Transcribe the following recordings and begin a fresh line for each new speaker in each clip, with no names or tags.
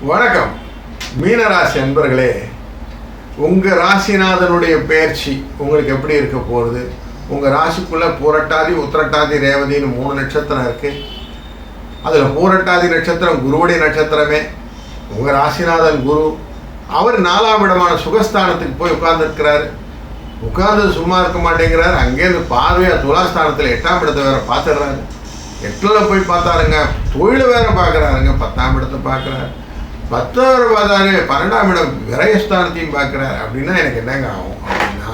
வணக்கம் மீனராசி அன்பர்களே, உங்கள் ராசிநாதனுடைய பெயர்ச்சி உங்களுக்கு எப்படி இருக்க போகிறது? உங்கள் ராசிக்குள்ளே பூரட்டாதி, உத்திரட்டாதி, ரேவதின்னு 3 நட்சத்திரம் இருக்குது. அதில் பூரட்டாதி நட்சத்திரம் குருவுடைய நட்சத்திரமே. உங்கள் ராசிநாதன் குரு, அவர் 4ஆம் இடமான சுகஸ்தானத்துக்கு போய் உட்கார்ந்துருக்கிறாரு. உட்கார்ந்து சும்மா இருக்க மாட்டேங்கிறாரு. அங்கேருந்து பார்வையாக துலாஸ்தானத்தில் 8ஆம் இடத்தை வேற பார்த்துடுறாரு. 8ல் போய் பார்த்தாருங்க, தொழிலை வேற பார்க்குறாருங்க. 10ஆம் இடத்தை பார்க்குறாரு. 10வது பார்த்தாரு, 12ஆம் இடம் விரயஸ்தானத்தையும் பார்க்குறாரு. அப்படின்னா எனக்கு என்னங்க ஆகும் அப்படின்னா,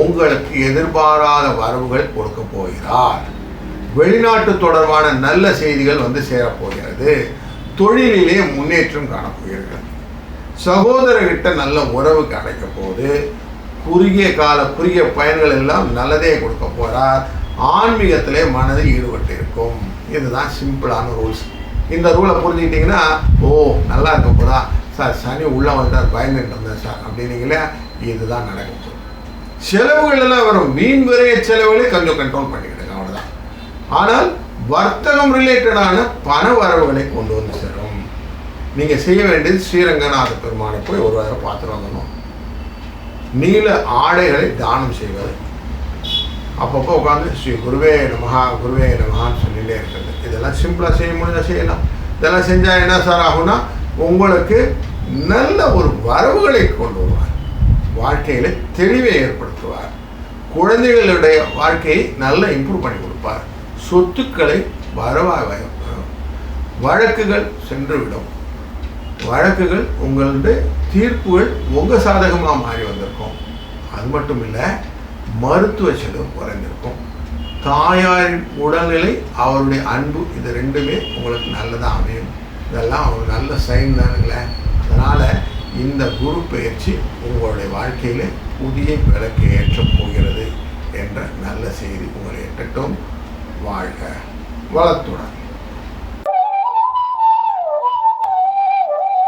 உங்களுக்கு எதிர்பாராத வரவுகள் கொடுக்க போகிறார். வெளிநாட்டு தொடர்பான நல்ல செய்திகள் வந்து சேரப்போகிறது. தொழிலிலே முன்னேற்றம் காணப்போகிறது. சகோதரர்கிட்ட நல்ல உறவு கிடைக்க போது. குறுகிய பயன்கள் எல்லாம் நல்லதே கொடுக்க போகிறார். ஆன்மீகத்திலே மனதில் ஈடுபட்டு இருக்கும். இதுதான் சிம்பிளான ரூல்ஸ். இந்த ரூலை புரிஞ்சுக்கிட்டிங்கன்னா, ஓ நல்லா இருக்க போதா சார், சனி உள்ளே வந்தார், பயந்துட்டு இருந்தேன் சார் அப்படின்னீங்களே, இதுதான் நடக்கும். செலவுகள் எல்லாம் வரும். வீண் விரைய செலவுகளே கொஞ்சம் கண்ட்ரோல் பண்ணிக்கிடுங்க, அவ்வளோதான். ஆனால் வர்த்தகம் ரிலேட்டடான பண வரவுகளை கொண்டு வந்து சேரும். நீங்கள் செய்ய வேண்டியது ஸ்ரீரங்கநாத பெருமானை போய் ஒரு வாரம் பார்த்துட்டு வந்துடணும். நீல ஆடைகளை தானம் செய்வது. அப்பப்போ உட்காந்து ஸ்ரீ குருவே நமஹா குருவே நமஹான்னு சொல்லிகிட்டே இருக்கிறது. இதெல்லாம் சிம்பிளாக செய்ய முடிஞ்சால் செய்யலாம். இதெல்லாம் செஞ்சால் என்ன சார் ஆகும்னா, உங்களுக்கு நல்ல ஒரு வரவுகளை கொண்டு வருவார். வாழ்க்கையில் தெளிவை ஏற்படுத்துவார். குழந்தைகளுடைய வாழ்க்கையை நல்லா இம்ப்ரூவ் பண்ணி கொடுப்பார். சொத்துக்களை வரவாக, வழக்குகள் சென்றுவிடும். வழக்குகள் உங்களுடைய தீர்ப்புகள் உங்கள் சாதகமாக மாறி வந்திருக்கும். அது மட்டும் இல்லை, மருத்துவ செலவு குறைந்திருக்கும். தாயாரின் உடல்நிலை, அவருடைய அன்பு, இது ரெண்டுமே உங்களுக்கு நல்லதாக அமையும். இதெல்லாம் ஒரு நல்ல சைன் தானுங்களே. அதனால் இந்த குரு பெயர்ச்சி உங்களுடைய வாழ்க்கையில் புதிய விளக்கு ஏற்றப் போகிறது என்ற நல்ல செய்தி உங்களை எட்டட்டும். வாழ்க வளத்துடன்.